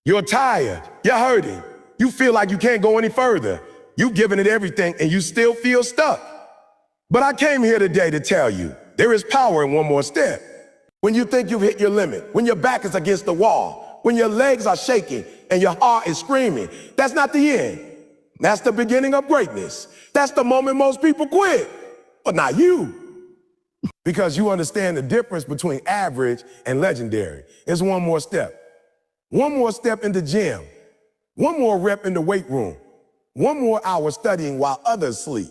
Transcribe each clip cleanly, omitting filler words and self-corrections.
You're tired. You're hurting. You feel like you can't go any further. You've given it everything and you still feel stuck. But I came here today to tell you there is power in one more step. When you think you've hit your limit, when your back is against the wall, when your legs are shaking and your heart is screaming, that's not the end. That's the beginning of greatness. That's the moment most people quit, but not you. Because you understand the difference between average and legendary. It's one more step. One more step in the gym. One more rep in the weight room. One more hour studying while others sleep.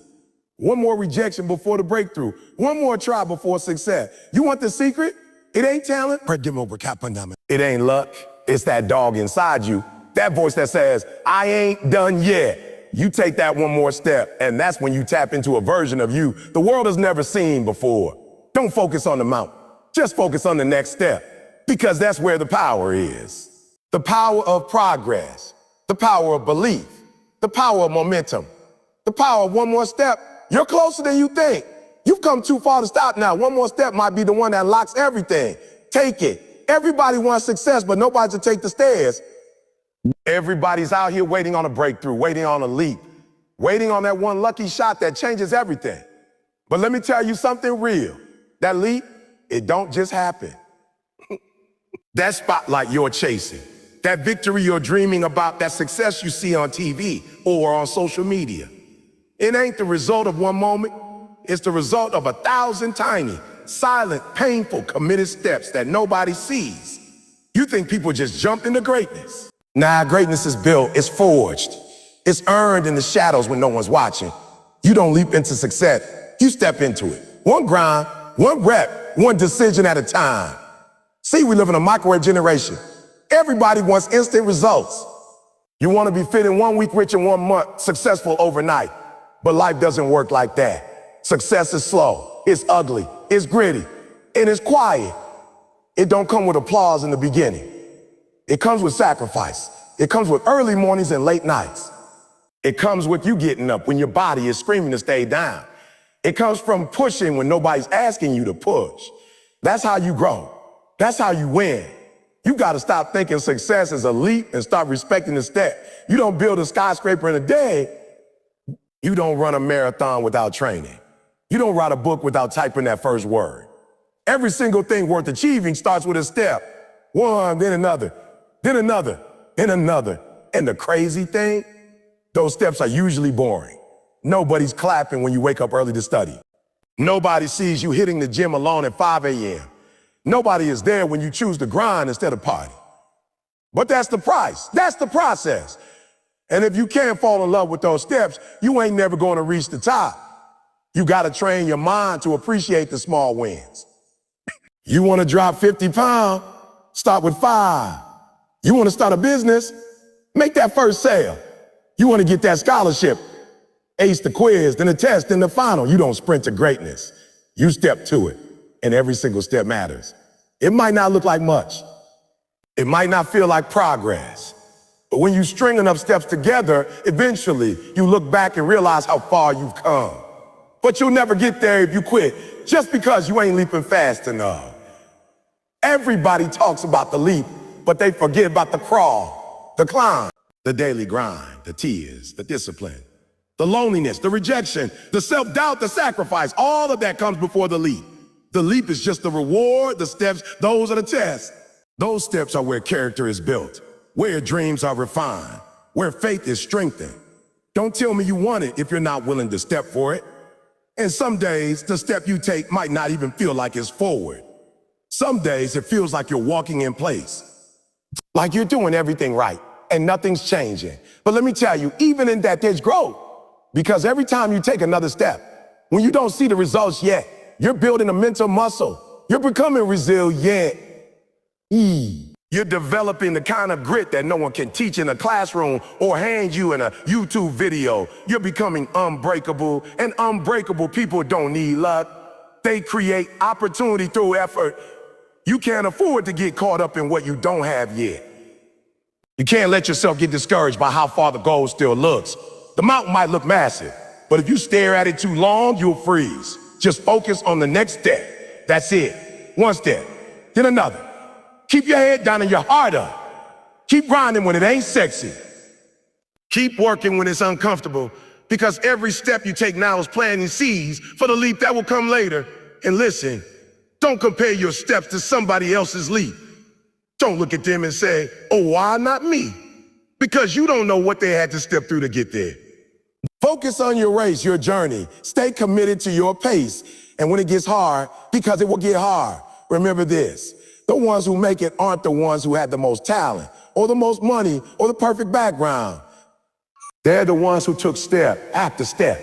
One more rejection before the breakthrough. One more try before success. You want the secret? It ain't talent. It ain't luck. It's that dog inside you. That voice that says, I ain't done yet. You take that one more step, and that's when you tap into a version of you the world has never seen before. Don't focus on the mountain. Just focus on the next step, because that's where the power is. The power of progress, the power of belief, the power of momentum, the power of one more step. You're closer than you think. You've come too far to stop now. One more step might be the one that unlocks everything. Take it. Everybody wants success, but nobody to take the stairs. Everybody's out here waiting on a breakthrough, waiting on a leap, waiting on that one lucky shot that changes everything. But let me tell you something real. That leap, it don't just happen. That spotlight you're chasing, that victory you're dreaming about, that success you see on TV or on social media, it ain't the result of one moment. It's the result of 1,000 tiny, silent, painful, committed steps that nobody sees. You think people just jumped into greatness. Nah, greatness is built, it's forged. It's earned in the shadows when no one's watching. You don't leap into success, you step into it. One grind, one rep, one decision at a time. See, we live in a microwave generation. Everybody wants instant results. You want to be fit in 1 week, rich in 1 month, successful overnight. But life doesn't work like that. Success is slow, it's ugly, it's gritty, and it's quiet. It don't come with applause in the beginning. It comes with sacrifice. It comes with early mornings and late nights. It comes with you getting up when your body is screaming to stay down. It comes from pushing when nobody's asking you to push. That's how you grow. That's how you win. You got to stop thinking success is a leap and start respecting the step. You don't build a skyscraper in a day. You don't run a marathon without training. You don't write a book without typing that first word. Every single thing worth achieving starts with a step. One, then another, then another, then another. And the crazy thing, those steps are usually boring. Nobody's clapping when you wake up early to study. Nobody sees you hitting the gym alone at 5 a.m. Nobody is there when you choose to grind instead of party. But that's the price. That's the process. And if you can't fall in love with those steps, you ain't never going to reach the top. You got to train your mind to appreciate the small wins. You want to drop 50 pounds? Start with 5. You want to start a business? Make that first sale. You want to get that scholarship? Ace the quiz, then the test, then the final. You don't sprint to greatness. You step to it, and every single step matters. It might not look like much. It might not feel like progress. But when you string enough steps together, eventually you look back and realize how far you've come. But you'll never get there if you quit, just because you ain't leaping fast enough. Everybody talks about the leap, but they forget about the crawl, the climb, the daily grind, the tears, the discipline, the loneliness, the rejection, the self-doubt, the sacrifice. All of that comes before the leap. The leap is just the reward, the steps, those are the tests. Those steps are where character is built, where dreams are refined, where faith is strengthened. Don't tell me you want it if you're not willing to step for it. And some days, the step you take might not even feel like it's forward. Some days, it feels like you're walking in place, like you're doing everything right and nothing's changing. But let me tell you, even in that, there's growth. Because every time you take another step, when you don't see the results yet, you're building a mental muscle. You're becoming resilient. You're developing the kind of grit that no one can teach in a classroom or hand you in a YouTube video. You're becoming unbreakable, and unbreakable people don't need luck. They create opportunity through effort. You can't afford to get caught up in what you don't have yet. You can't let yourself get discouraged by how far the goal still looks. The mountain might look massive, but if you stare at it too long, you'll freeze. Just focus on the next step. That's it. One step, then another. Keep your head down and your heart up. Keep grinding when it ain't sexy. Keep working when it's uncomfortable, because every step you take now is planting seeds for the leap that will come later. And listen, don't compare your steps to somebody else's leap. Don't look at them and say, oh, why not me? Because you don't know what they had to step through to get there. Focus on your race, your journey. Stay committed to your pace. And when it gets hard, because it will get hard, remember this: the ones who make it aren't the ones who had the most talent or the most money or the perfect background. They're the ones who took step after step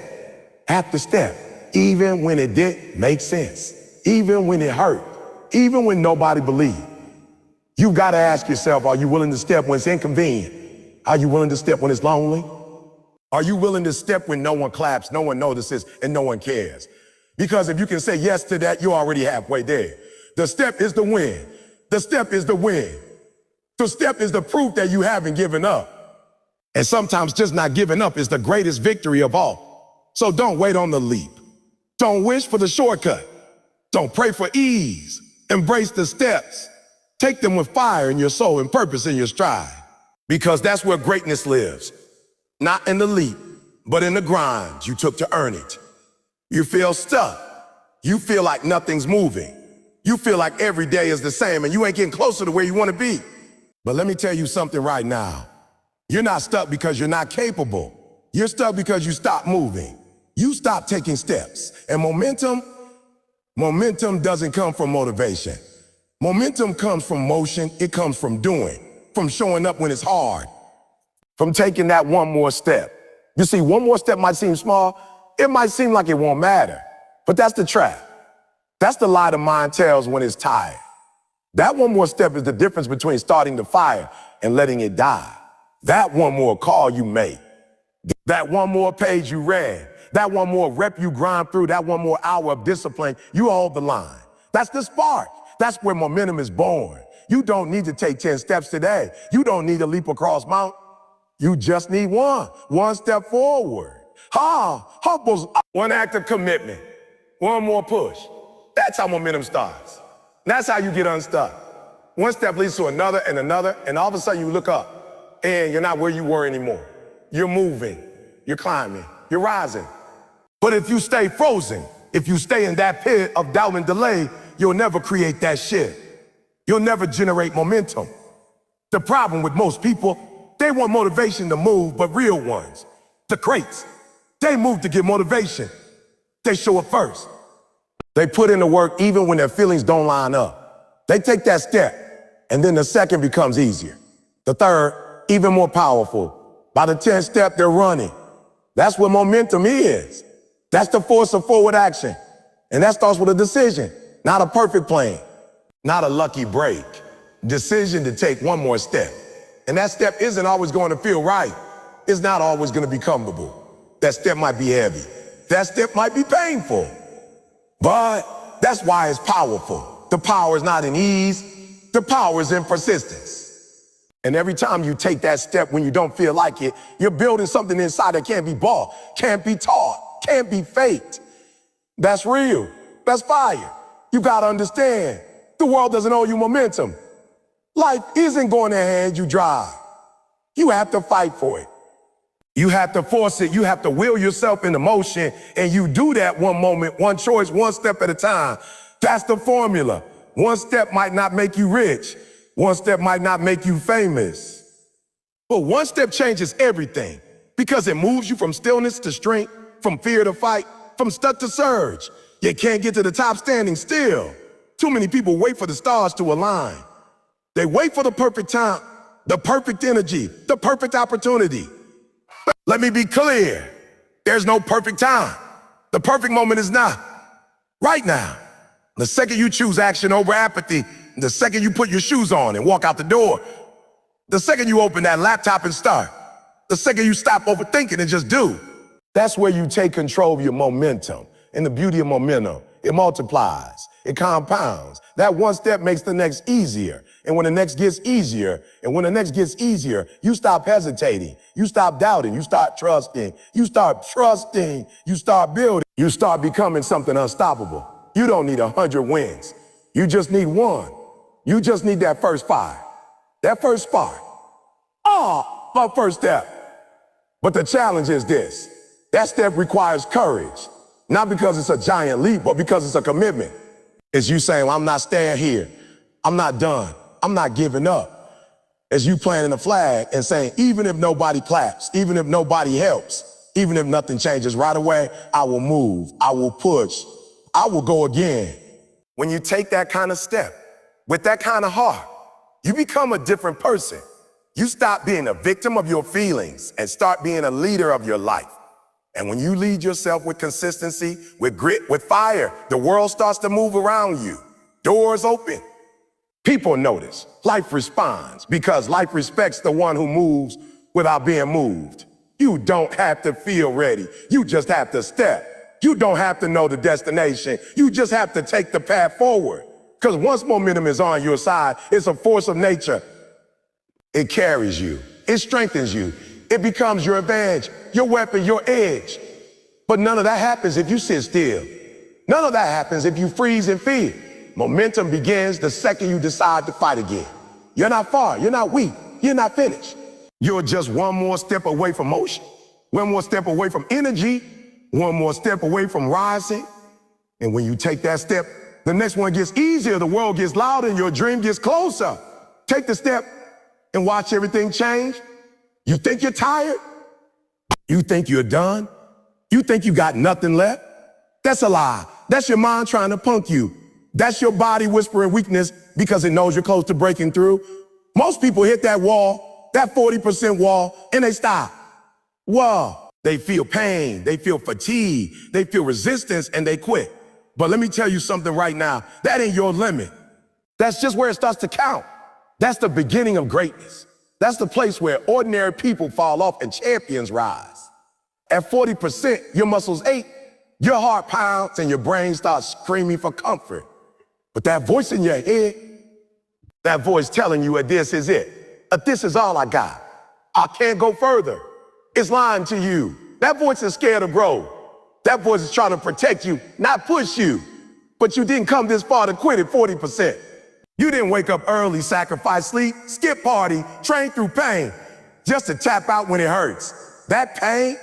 after step, even when it didn't make sense, even when it hurt, even when nobody believed. You've got to ask yourself, are you willing to step when it's inconvenient? Are you willing to step when it's lonely? Are you willing to step when no one claps, no one notices, and no one cares? Because if you can say yes to that, you're already halfway there. The step is the win. The step is the win. The step is the proof that you haven't given up. And sometimes just not giving up is the greatest victory of all. So don't wait on the leap. Don't wish for the shortcut. Don't pray for ease. Embrace the steps. Take them with fire in your soul and purpose in your stride. Because that's where greatness lives. Not in the leap, but in the grind you took to earn it. You feel stuck. You feel like nothing's moving. You feel like every day is the same and you ain't getting closer to where you want to be. But let me tell you something right now. You're not stuck because you're not capable. You're stuck because you stopped moving. You stopped taking steps. And momentum doesn't come from motivation. Momentum comes from motion. It comes from doing, from showing up when it's hard, from taking that one more step. You see, one more step might seem small. It might seem like it won't matter, but that's the trap. That's the lie the mind tells when it's tired. That one more step is the difference between starting the fire and letting it die. That one more call you made, that one more page you read, that one more rep you grind through, that one more hour of discipline, you hold the line. That's the spark. That's where momentum is born. You don't need to take 10 steps today. You don't need to leap across mountain. You just need one step forward. One act of commitment, one more push. That's how momentum starts. That's how you get unstuck. One step leads to another, and all of a sudden you look up and you're not where you were anymore. You're moving, you're climbing, you're rising. But if you stay frozen, if you stay in that pit of doubt and delay, you'll never create that shift. You'll never generate momentum. The problem with most people, they want motivation to move, but real ones, the crates, they move to get motivation. They show up first. They put in the work even when their feelings don't line up. They take that step, and then the second becomes easier. The third, even more powerful. By the 10th step, they're running. That's what momentum is. That's the force of forward action. And that starts with a decision, not a perfect plan, not a lucky break. Decision to take one more step. And that step isn't always going to feel right. It's not always going to be comfortable. That step might be heavy. That step might be painful. But that's why it's powerful. The power is not in ease. The power is in persistence. And every time you take that step when you don't feel like it, you're building something inside that can't be bought, can't be taught, can't be faked. That's real. That's fire. You got to understand, the world doesn't owe you momentum. Life isn't going to hand you dry. You have to fight for it. You have to force it. You have to will yourself into motion. And you do that one moment, one choice, one step at a time. That's the formula. One step might not make you rich. One step might not make you famous. But one step changes everything because it moves you from stillness to strength, from fear to fight, from stuck to surge. You can't get to the top standing still. Too many people wait for the stars to align. They wait for the perfect time, the perfect energy, the perfect opportunity. Let me be clear. There's no perfect time. The perfect moment is now. Right now. The second you choose action over apathy, the second you put your shoes on and walk out the door, the second you open that laptop and start, the second you stop overthinking and just do. That's where you take control of your momentum. And the beauty of momentum, it multiplies, it compounds. That one step makes the next easier. And when the next gets easier, you stop hesitating, you stop doubting, you start trusting, you start building, you start becoming something unstoppable. You don't need 100 wins. You just need one. You just need that first fire, that first spark, My first step. But the challenge is this. That step requires courage. Not because it's a giant leap, but because it's a commitment. It's you saying, well, I'm not staying here. I'm not done. I'm not giving up. It's you planting a flag and saying, even if nobody claps, even if nobody helps, even if nothing changes right away, I will move. I will push. I will go again. When you take that kind of step, with that kind of heart, you become a different person. You stop being a victim of your feelings and start being a leader of your life. And when you lead yourself with consistency, with grit, with fire, the world starts to move around you. Doors open. People notice. Life responds because life respects the one who moves without being moved. You don't have to feel ready. You just have to step. You don't have to know the destination. You just have to take the path forward. Because once momentum is on your side, it's a force of nature. It carries you. It strengthens you. It becomes your advantage, your weapon, your edge. But none of that happens if you sit still. None of that happens if you freeze in fear. Momentum begins the second you decide to fight again. You're not far. You're not weak. You're not finished. You're just one more step away from motion, one more step away from energy, one more step away from rising. And when you take that step, the next one gets easier, the world gets louder, and your dream gets closer. Take the step and watch everything change. You think you're tired? You think you're done? You think you got nothing left? That's a lie. That's your mind trying to punk you. That's your body whispering weakness because it knows you're close to breaking through. Most people hit that wall, that 40% wall, and they stop. Whoa. They feel pain, they feel fatigue, they feel resistance, and they quit. But let me tell you something right now. That ain't your limit. That's just where it starts to count. That's the beginning of greatness. That's the place where ordinary people fall off and champions rise. At 40%, your muscles ache, your heart pounds, and your brain starts screaming for comfort. But that voice in your head, that voice telling you that this is it. This is all I got. I can't go further. It's lying to you. That voice is scared of growth. That voice is trying to protect you, not push you. But you didn't come this far to quit at 40%. You didn't wake up early, sacrifice sleep, skip party, train through pain, just to tap out when it hurts. That pain,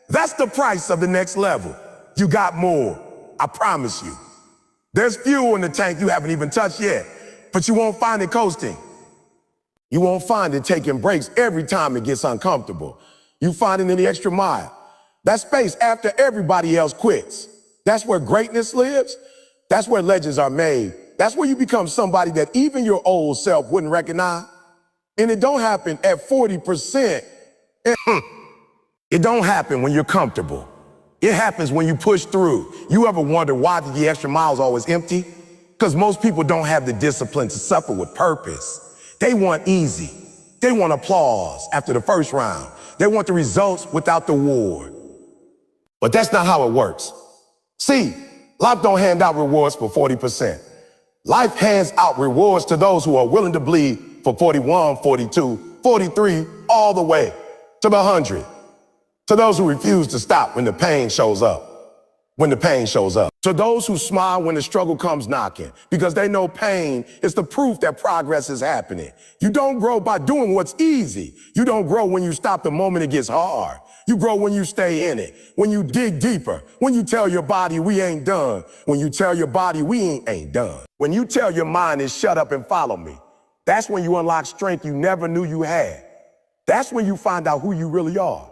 that's the price of the next level. You got more, I promise you. There's fuel in the tank you haven't even touched yet, but you won't find it coasting. You won't find it taking breaks every time it gets uncomfortable. You find it in the extra mile. That space after everybody else quits. That's where greatness lives. That's where legends are made. That's where you become somebody that even your old self wouldn't recognize. And it don't happen at 40%. It don't happen when you're comfortable. It happens when you push through. You ever wonder why the extra mile is always empty? Because most people don't have the discipline to suffer with purpose. They want easy. They want applause after the first round. They want the results without the reward. But that's not how it works. See, life don't hand out rewards for 40%. Life hands out rewards to those who are willing to bleed for 41, 42, 43, all the way to the 100. To those who refuse to stop when the pain shows up. When the pain shows up. To those who smile when the struggle comes knocking, because they know pain is the proof that progress is happening. You don't grow by doing what's easy. You don't grow when you stop the moment it gets hard. You grow when you stay in it, when you dig deeper, when you tell your body we ain't done, when you tell your body we ain't done. When you tell your mind to shut up and follow me, that's when you unlock strength you never knew you had. That's when you find out who you really are.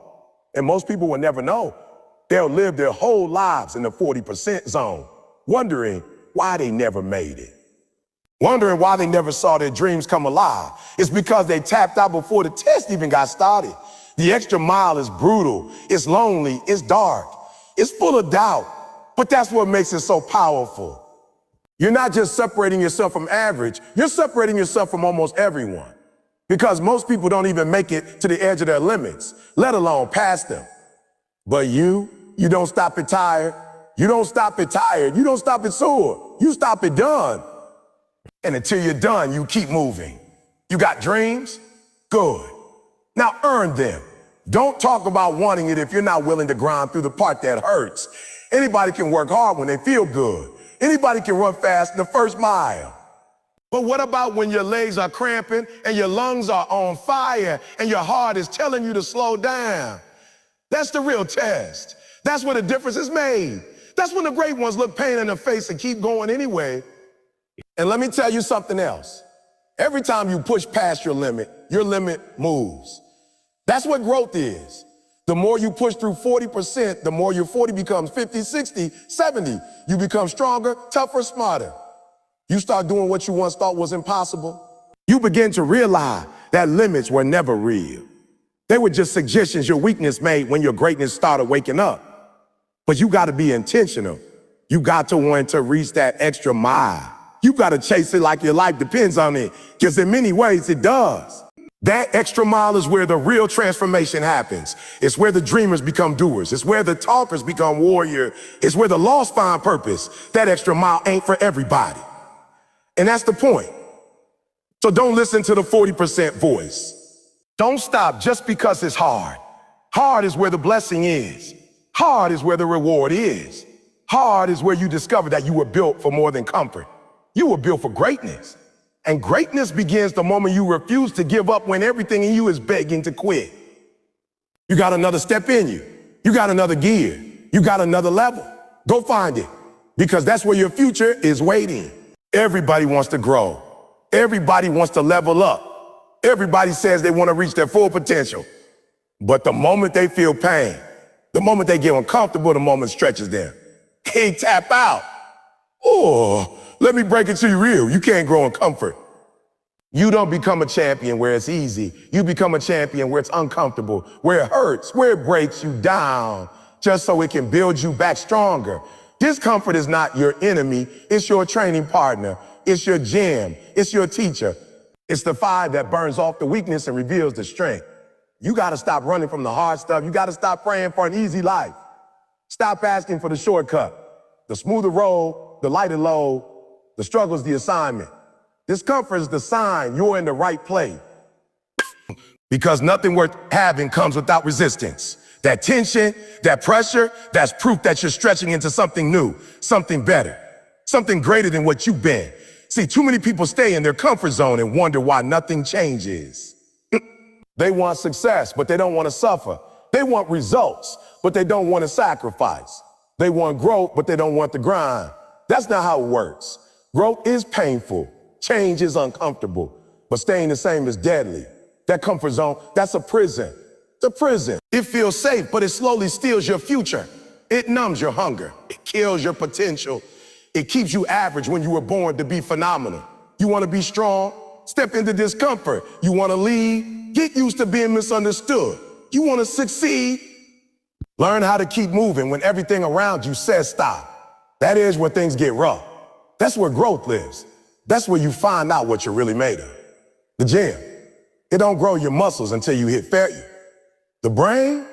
And most people will never know. They'll live their whole lives in the 40% zone, wondering why they never made it. Wondering why they never saw their dreams come alive. It's because they tapped out before the test even got started. The extra mile is brutal, it's lonely, it's dark, it's full of doubt, but that's what makes it so powerful. You're not just separating yourself from average, you're separating yourself from almost everyone. Because most people don't even make it to the edge of their limits, let alone past them. But you don't stop it tired, you don't stop it tired, you don't stop it sore, you stop it done. And until you're done, you keep moving. You got dreams? Good. Now earn them. Don't talk about wanting it if you're not willing to grind through the part that hurts. Anybody can work hard when they feel good. Anybody can run fast in the first mile. But what about when your legs are cramping and your lungs are on fire and your heart is telling you to slow down? That's the real test. That's where the difference is made. That's when the great ones look pain in the face and keep going anyway. And let me tell you something else. Every time you push past your limit moves. That's what growth is. The more you push through 40%, the more your 40 becomes 50, 60, 70. You become stronger, tougher, smarter. You start doing what you once thought was impossible. You begin to realize that limits were never real. They were just suggestions your weakness made when your greatness started waking up. But you got to be intentional. You got to want to reach that extra mile. You got to chase it like your life depends on it, because in many ways it does. That extra mile is where the real transformation happens. It's where the dreamers become doers. It's where the talkers become warriors. It's where the lost find purpose. That extra mile ain't for everybody. And that's the point. So don't listen to the 40% voice. Don't stop just because it's hard. Hard is where the blessing is. Hard is where the reward is. Hard is where you discover that you were built for more than comfort. You were built for greatness. And greatness begins the moment you refuse to give up when everything in you is begging to quit. You got another step in you. You got another gear. You got another level. Go find it, because that's where your future is waiting. Everybody wants to grow. Everybody wants to level up. Everybody says they want to reach their full potential. But the moment they feel pain, the moment they get uncomfortable, the moment stretches them. They tap out. Oh, let me break it to you real. You can't grow in comfort. You don't become a champion where it's easy. You become a champion where it's uncomfortable, where it hurts, where it breaks you down, just so it can build you back stronger. Discomfort is not your enemy. It's your training partner. It's your gym. It's your teacher. It's the fire that burns off the weakness and reveals the strength. You got to stop running from the hard stuff. You got to stop praying for an easy life. Stop asking for the shortcut, the smoother road, the lighter load. The struggle is the assignment. Discomfort is the sign you're in the right place. Because nothing worth having comes without resistance. That tension, that pressure, that's proof that you're stretching into something new, something better, something greater than what you've been. See, too many people stay in their comfort zone and wonder why nothing changes. They want success, but they don't want to suffer. They want results, but they don't want to sacrifice. They want growth, but they don't want the grind. That's not how it works. Growth is painful. Change is uncomfortable. But staying the same is deadly. That comfort zone, that's a prison. It's a prison. It feels safe, but it slowly steals your future. It numbs your hunger. It kills your potential. It keeps you average when you were born to be phenomenal. You want to be strong? Step into discomfort. You want to lead? Get used to being misunderstood. You want to succeed? Learn how to keep moving when everything around you says stop. That is where things get rough. That's where growth lives. That's where you find out what you're really made of. The gym, it don't grow your muscles until you hit failure. The brain,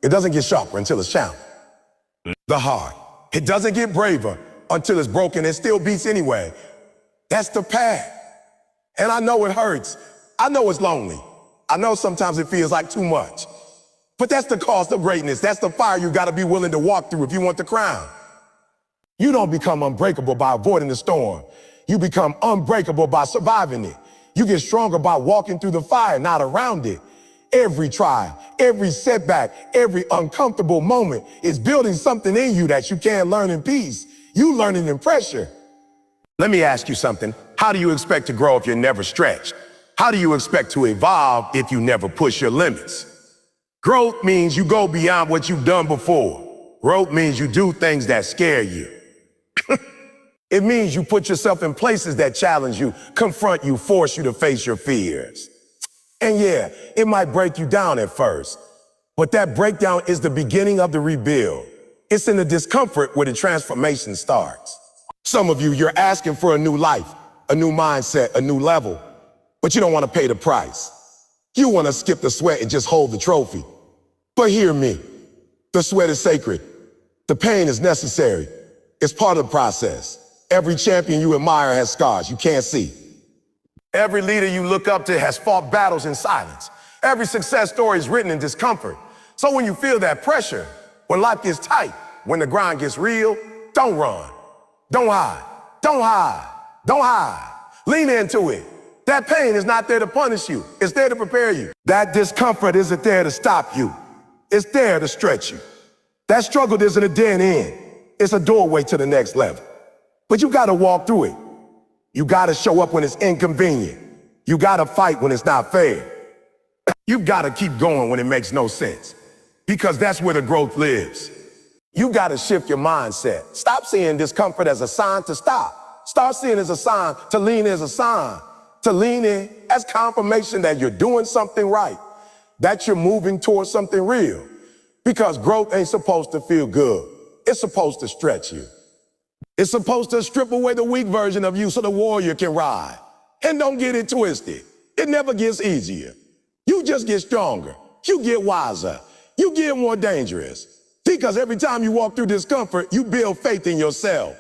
it doesn't get sharper until it's challenged. The heart, it doesn't get braver until it's broken and still beats anyway. That's the path. And I know it hurts. I know it's lonely. I know sometimes it feels like too much. But that's the cost of greatness. That's the fire you gotta be willing to walk through if you want the crown. You don't become unbreakable by avoiding the storm. You become unbreakable by surviving it. You get stronger by walking through the fire, not around it. Every trial, every setback, every uncomfortable moment is building something in you that you can't learn in peace. You learn it in pressure. Let me ask you something. How do you expect to grow if you're never stretched? How do you expect to evolve if you never push your limits? Growth means you go beyond what you've done before. Growth means you do things that scare you. It means you put yourself in places that challenge you, confront you, force you to face your fears. And yeah, it might break you down at first, but that breakdown is the beginning of the rebuild. It's in the discomfort where the transformation starts. Some of you, you're asking for a new life, a new mindset, a new level, but you don't want to pay the price. You want to skip the sweat and just hold the trophy. But hear me, the sweat is sacred. The pain is necessary. It's part of the process. Every champion you admire has scars you can't see. Every leader you look up to has fought battles in silence. Every success story is written in discomfort. So when you feel that pressure, when life gets tight, when the grind gets real, don't run. Don't hide. Don't hide. Don't hide. Lean into it. That pain is not there to punish you. It's there to prepare you. That discomfort isn't there to stop you. It's there to stretch you. That struggle isn't a dead end. It's a doorway to the next level. But you gotta walk through it. You gotta show up when it's inconvenient. You gotta fight when it's not fair. You gotta keep going when it makes no sense. Because that's where the growth lives. You gotta shift your mindset. Stop seeing discomfort as a sign to stop. Start seeing it as a sign to lean in as a sign. To lean in as confirmation that you're doing something right. That you're moving towards something real. Because growth ain't supposed to feel good. It's supposed to stretch you. It's supposed to strip away the weak version of you so the warrior can ride. And don't get it twisted. It never gets easier. You just get stronger. You get wiser. You get more dangerous. Because every time you walk through discomfort, you build faith in yourself.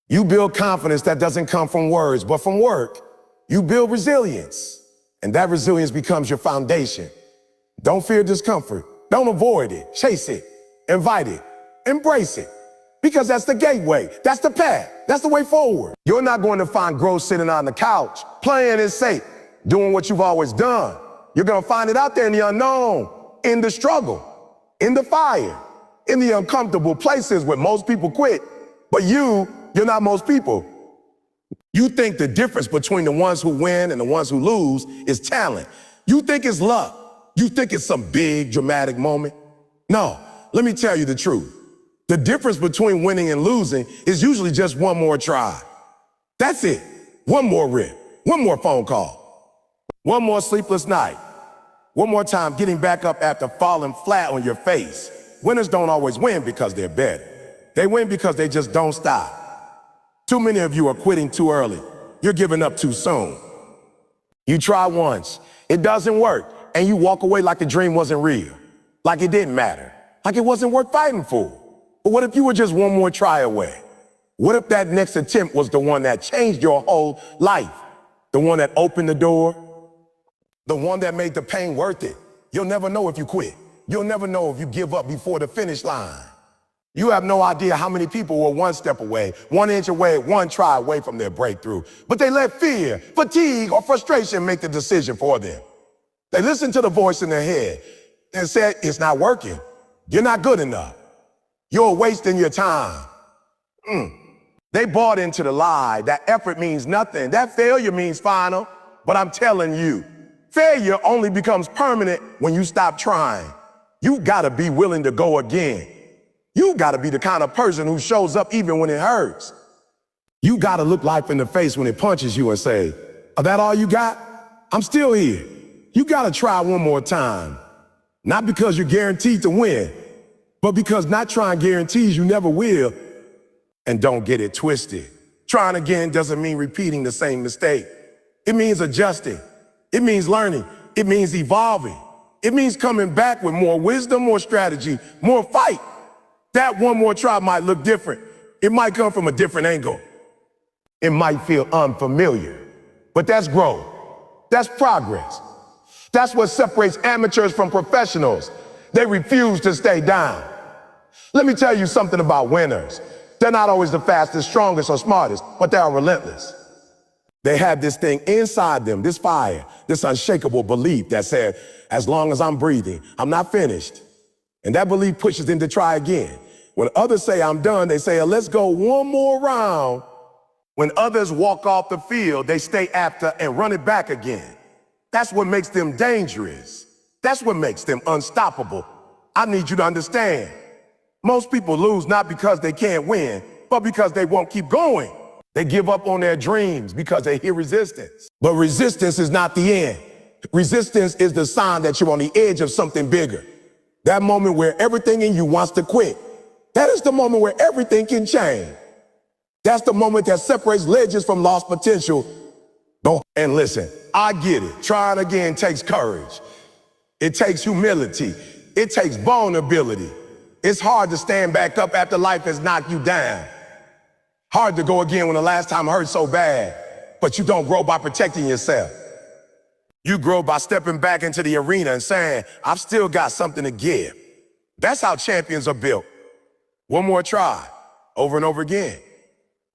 You build confidence that doesn't come from words, but from work. You build resilience. And that resilience becomes your foundation. Don't fear discomfort. Don't avoid it. Chase it. Invite it. Embrace it. Because that's the gateway. That's the path. That's the way forward. You're not going to find growth sitting on the couch, playing it safe, doing what you've always done. You're going to find it out there in the unknown, in the struggle, in the fire, in the uncomfortable places where most people quit. But you're not most people. You think the difference between the ones who win and the ones who lose is talent. You think it's luck. You think it's some big dramatic moment. No, let me tell you the truth. The difference between winning and losing is usually just one more try. That's it. One more rip. One more phone call. One more sleepless night. One more time getting back up after falling flat on your face. Winners don't always win because they're better. They win because they just don't stop. Too many of you are quitting too early. You're giving up too soon. You try once, it doesn't work, and you walk away like the dream wasn't real, like it didn't matter, like it wasn't worth fighting for. But what if you were just one more try away? What if that next attempt was the one that changed your whole life? The one that opened the door? The one that made the pain worth it? You'll never know if you quit. You'll never know if you give up before the finish line. You have no idea how many people were one step away, 1 inch away, one try away from their breakthrough. But they let fear, fatigue, or frustration make the decision for them. They listened to the voice in their head and said, it's not working. You're not good enough. You're wasting your time. They bought into the lie that effort means nothing, that failure means final. But I'm telling you, failure only becomes permanent when you stop trying. You've got to be willing to go again. You got to be the kind of person who shows up even when it hurts. You got to look life in the face when it punches you and say, "Is that all you got? I'm still here." You got to try one more time. Not because you're guaranteed to win, but because not trying guarantees you never will. And don't get it twisted. Trying again doesn't mean repeating the same mistake. It means adjusting. It means learning. It means evolving. It means coming back with more wisdom, more strategy, more fight. That one more try might look different. It might come from a different angle. It might feel unfamiliar, but that's growth. That's progress. That's what separates amateurs from professionals. They refuse to stay down. Let me tell you something about winners. They're not always the fastest, strongest, or smartest, but they are relentless. They have this thing inside them, this fire, this unshakable belief that said, as long as I'm breathing, I'm not finished. And that belief pushes them to try again. When others say I'm done, they say, let's go one more round. When others walk off the field, they stay after and run it back again. That's what makes them dangerous. That's what makes them unstoppable. I need you to understand. Most people lose not because they can't win, but because they won't keep going. They give up on their dreams because they hear resistance. But resistance is not the end. Resistance is the sign that you're on the edge of something bigger. That moment where everything in you wants to quit. That is the moment where everything can change. That's the moment that separates legends from lost potential. And listen, I get it. Trying again takes courage. It takes humility. It takes vulnerability. It's hard to stand back up after life has knocked you down. Hard to go again when the last time hurt so bad. But you don't grow by protecting yourself. You grow by stepping back into the arena and saying, I've still got something to give. That's how champions are built. One more try, over and over again,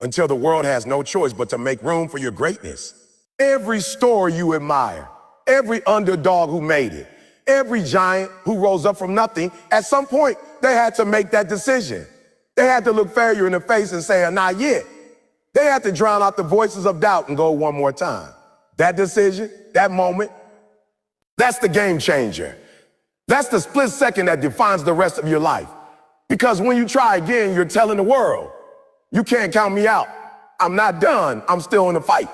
until the world has no choice but to make room for your greatness. Every story you admire, every underdog who made it, every giant who rose up from nothing, at some point, they had to make that decision. They had to look failure in the face and say, not yet. They had to drown out the voices of doubt and go one more time. That decision, that moment, that's the game changer. That's the split second that defines the rest of your life. Because when you try again, you're telling the world, you can't count me out. I'm not done. I'm still in the fight.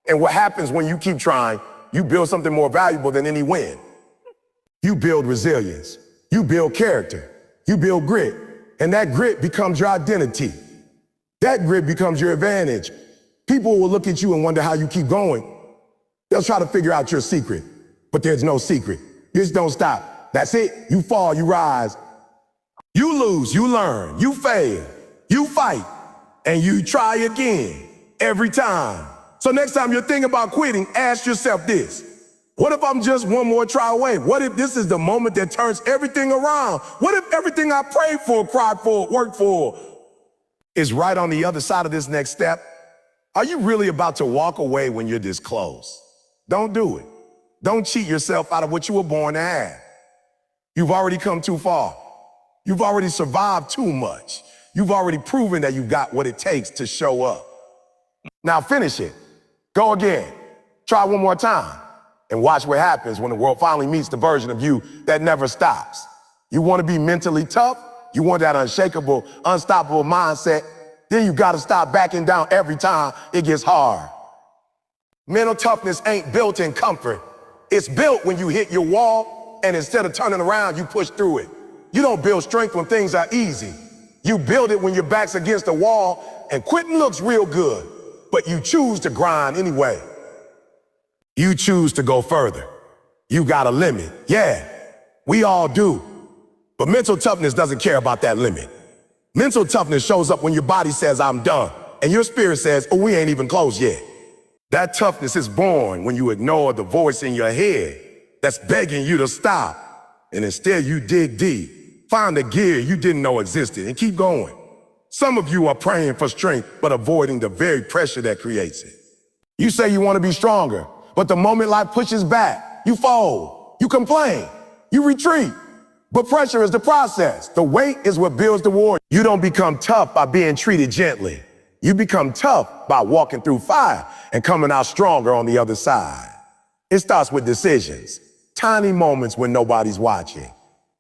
And what happens when you keep trying, you build something more valuable than any win. You build resilience. You build character. You build grit. And that grit becomes your identity. That grit becomes your advantage. People will look at you and wonder how you keep going. They'll try to figure out your secret, but there's no secret. You just don't stop. That's it. You fall, you rise. You lose, you learn, you fail, you fight, and you try again every time. So next time you're thinking about quitting, ask yourself this. What if I'm just one more try away? What if this is the moment that turns everything around? What if everything I prayed for, cried for, worked for is right on the other side of this next step? Are you really about to walk away when you're this close? Don't do it. Don't cheat yourself out of what you were born to have. You've already come too far. You've already survived too much. You've already proven that you've got what it takes to show up. Now finish it. Go again. Try one more time. And watch what happens when the world finally meets the version of you that never stops. You want to be mentally tough? You want that unshakable, unstoppable mindset? Then you got to stop backing down every time it gets hard. Mental toughness ain't built in comfort. It's built when you hit your wall, and instead of turning around, you push through it. You don't build strength when things are easy. You build it when your back's against the wall and quitting looks real good, but you choose to grind anyway. You choose to go further. You got a limit. Yeah, we all do. But mental toughness doesn't care about that limit. Mental toughness shows up when your body says, I'm done, and your spirit says, oh, we ain't even close yet. That toughness is born when you ignore the voice in your head that's begging you to stop, and instead you dig deep, find a gear you didn't know existed, and keep going. Some of you are praying for strength, but avoiding the very pressure that creates it. You say you want to be stronger, but the moment life pushes back, you fold, you complain, you retreat. But pressure is the process. The weight is what builds the warrior. You don't become tough by being treated gently. You become tough by walking through fire and coming out stronger on the other side. It starts with decisions, tiny moments when nobody's watching.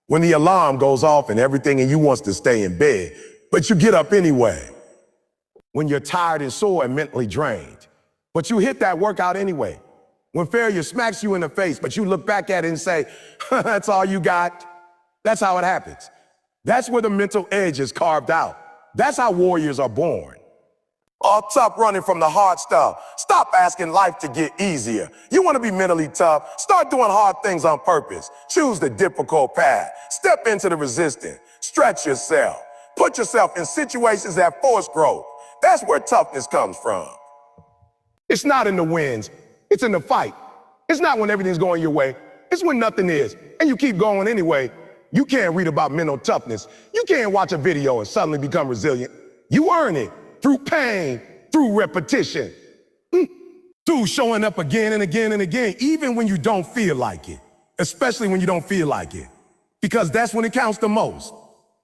When the alarm goes off and everything in you wants to stay in bed, but you get up anyway. When you're tired and sore and mentally drained, but you hit that workout anyway. When failure smacks you in the face, but you look back at it and say, that's all you got. That's how it happens. That's where the mental edge is carved out. That's how warriors are born. All tough running from the hard stuff. Stop asking life to get easier. You want to be mentally tough? Start doing hard things on purpose. Choose the difficult path. Step into the resistance. Stretch yourself. Put yourself in situations that force growth. That's where toughness comes from. It's not in the wins. It's in the fight. It's not when everything's going your way. It's when nothing is, and you keep going anyway. You can't read about mental toughness. You can't watch a video and suddenly become resilient. You earn it through pain, through repetition, through showing up again and again and again, even when you don't feel like it, especially when you don't feel like it, because that's when it counts the most.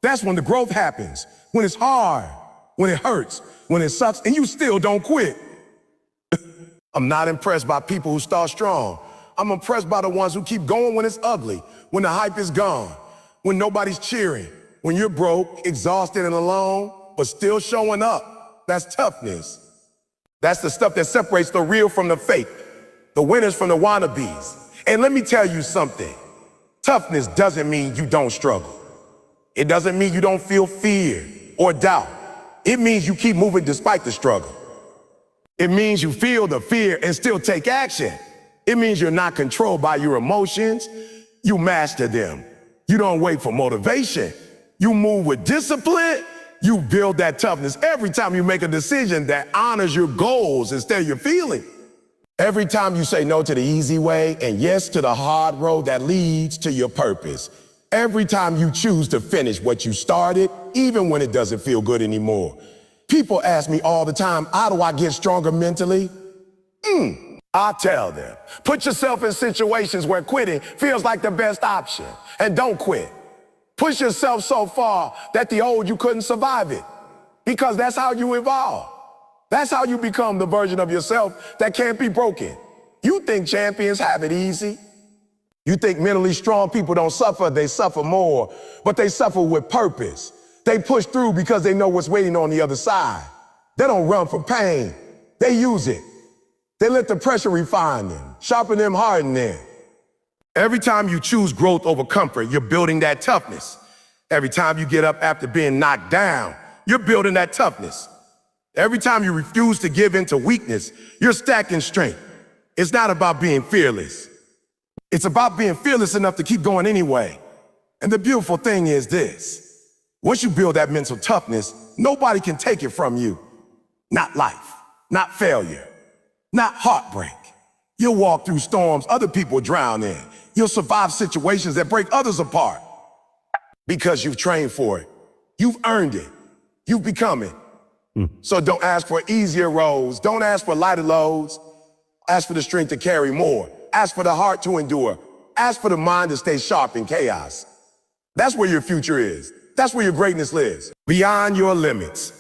That's when the growth happens, when it's hard, when it hurts, when it sucks, and you still don't quit. I'm not impressed by people who start strong. I'm impressed by the ones who keep going when it's ugly, when the hype is gone, when nobody's cheering, when you're broke, exhausted, and alone, but still showing up. That's toughness. That's the stuff that separates the real from the fake, the winners from the wannabes. And let me tell you something. Toughness doesn't mean you don't struggle. It doesn't mean you don't feel fear or doubt. It means you keep moving despite the struggle. It means you feel the fear and still take action. It means you're not controlled by your emotions. You master them. You don't wait for motivation. You move with discipline. You build that toughness every time you make a decision that honors your goals instead of your feeling. Every time you say no to the easy way and yes to the hard road that leads to your purpose. Every time you choose to finish what you started, even when it doesn't feel good anymore. People ask me all the time, how do I get stronger mentally? I tell them, put yourself in situations where quitting feels like the best option, and don't quit. Push yourself so far that the old you couldn't survive it, because that's how you evolve. That's how you become the version of yourself that can't be broken. You think champions have it easy? You think mentally strong people don't suffer, they suffer more, but they suffer with purpose. They push through because they know what's waiting on the other side. They don't run from pain, they use it. They let the pressure refine them, sharpen them, harden them. Every time you choose growth over comfort, you're building that toughness. Every time you get up after being knocked down, you're building that toughness. Every time you refuse to give in to weakness, you're stacking strength. It's not about being fearless. It's about being fearless enough to keep going anyway. And the beautiful thing is this: once you build that mental toughness, nobody can take it from you. Not life, not failure, not heartbreak. You'll walk through storms other people drown in. You'll survive situations that break others apart because you've trained for it. You've earned it. You've become it. So don't ask for easier roads. Don't ask for lighter loads. Ask for the strength to carry more. Ask for the heart to endure. Ask for the mind to stay sharp in chaos. That's where your future is. That's where your greatness lives. Beyond your limits.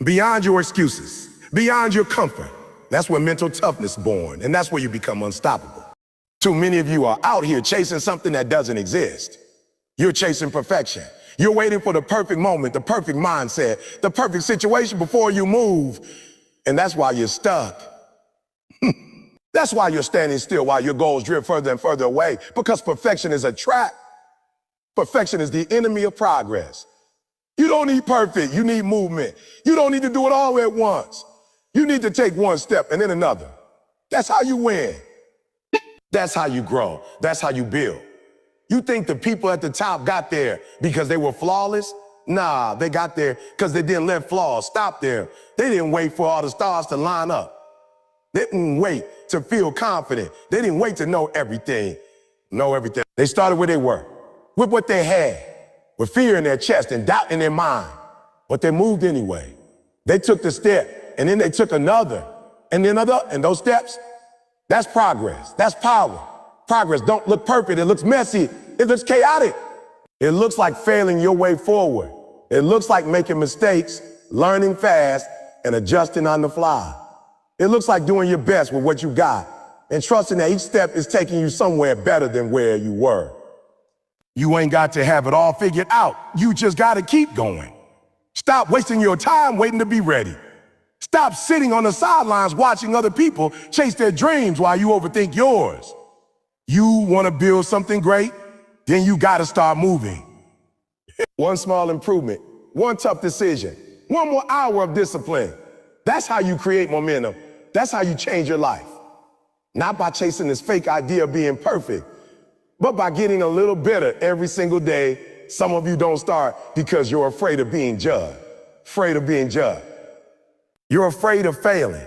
Beyond your excuses. Beyond your comfort. That's where mental toughness is born, and that's where you become unstoppable. Too many of you are out here chasing something that doesn't exist. You're chasing perfection. You're waiting for the perfect moment, the perfect mindset, the perfect situation before you move. And that's why you're stuck. That's why you're standing still while your goals drift further and further away, because perfection is a trap. Perfection is the enemy of progress. You don't need perfect, you need movement. You don't need to do it all at once. You need to take one step and then another. That's how you win. That's how you grow. That's how you build. You think the people at the top got there because they were flawless? Nah, they got there because they didn't let flaws stop them. They didn't wait for all the stars to line up. They didn't wait to feel confident. They didn't wait to know everything. They started where they were, with what they had, with fear in their chest and doubt in their mind. But they moved anyway. They took the step, and then they took another, and then another, and those steps, that's progress. That's power. Progress don't look perfect. It looks messy. It looks chaotic. It looks like failing your way forward. It looks like making mistakes, learning fast, and adjusting on the fly. It looks like doing your best with what you got and trusting that each step is taking you somewhere better than where you were. You ain't got to have it all figured out. You just got to keep going. Stop wasting your time waiting to be ready. Stop sitting on the sidelines watching other people chase their dreams while you overthink yours. You want to build something great? Then you got to start moving. One small improvement, one tough decision, one more hour of discipline. That's how you create momentum. That's how you change your life. Not by chasing this fake idea of being perfect, but by getting a little better every single day. Some of you don't start because you're afraid of being judged. Afraid of being judged. You're afraid of failing.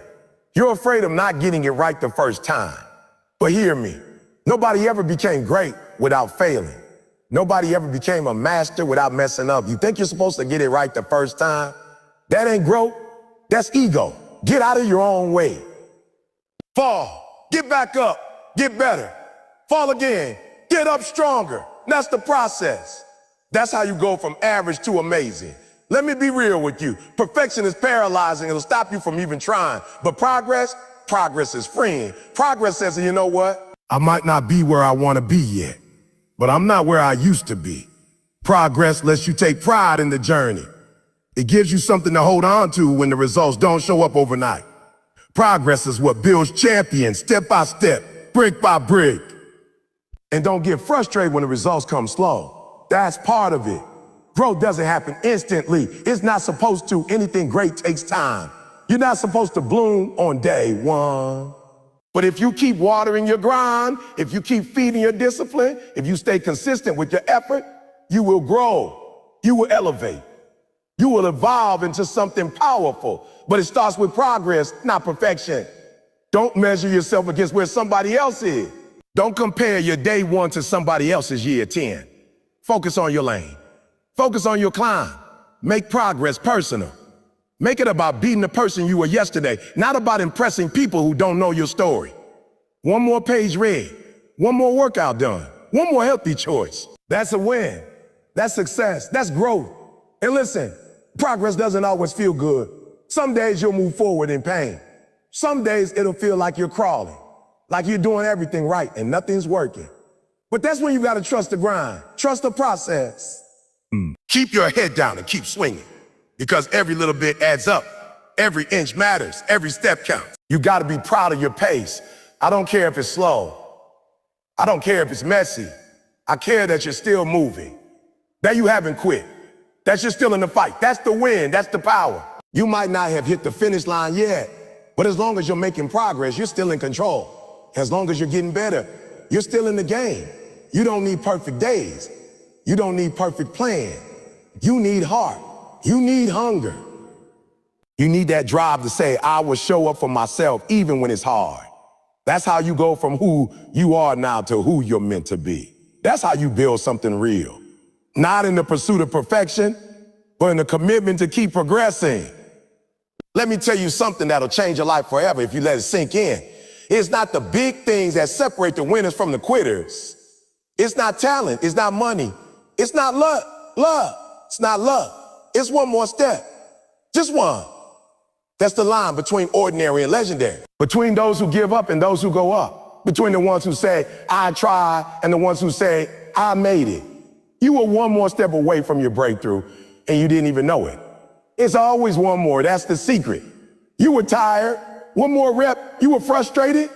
You're afraid of not getting it right the first time. But hear me. Nobody ever became great without failing. Nobody ever became a master without messing up. You think you're supposed to get it right the first time? That ain't growth. That's ego. Get out of your own way. Fall. Get back up. Get better. Fall again. Get up stronger. That's the process. That's how you go from average to amazing. Let me be real with you. Perfection is paralyzing. It'll stop you from even trying. But progress is freeing. Progress says, you know what? I might not be where I want to be yet, but I'm not where I used to be. Progress lets you take pride in the journey. It gives you something to hold on to when the results don't show up overnight. Progress is what builds champions step by step, brick by brick. And don't get frustrated when the results come slow. That's part of it. Growth doesn't happen instantly. It's not supposed to. Anything great takes time. You're not supposed to bloom on day one. But if you keep watering your grind, if you keep feeding your discipline, if you stay consistent with your effort, you will grow. You will elevate. You will evolve into something powerful. But it starts with progress, not perfection. Don't measure yourself against where somebody else is. Don't compare your day one to somebody else's year 10. Focus on your lane. Focus on your climb. Make progress personal. Make it about beating the person you were yesterday, not about impressing people who don't know your story. One more page read, one more workout done, one more healthy choice. That's a win. That's success. That's growth. And listen, progress doesn't always feel good. Some days you'll move forward in pain. Some days it'll feel like you're crawling, like you're doing everything right and nothing's working. But that's when you gotta trust the grind, trust the process. Keep your head down and keep swinging, because every little bit adds up. Every inch matters, every step counts. You gotta be proud of your pace. I don't care if it's slow. I don't care if it's messy. I care that you're still moving, that you haven't quit, that you're still in the fight. That's the win, that's the power. You might not have hit the finish line yet, but as long as you're making progress, you're still in control. As long as you're getting better, you're still in the game. You don't need perfect days. You don't need perfect plan. You need heart. You need hunger. You need that drive to say, I will show up for myself even when it's hard. That's how you go from who you are now to who you're meant to be. That's how you build something real. Not in the pursuit of perfection, but in the commitment to keep progressing. Let me tell you something that'll change your life forever if you let it sink in. It's not the big things that separate the winners from the quitters. It's not talent. It's not money. It's not luck. It's not luck. It's one more step. Just one. That's the line between ordinary and legendary. Between those who give up and those who go up. Between the ones who say, I tried, and the ones who say, I made it. You were one more step away from your breakthrough, and you didn't even know it. It's always one more. That's the secret. You were tired. One more rep. You were frustrated.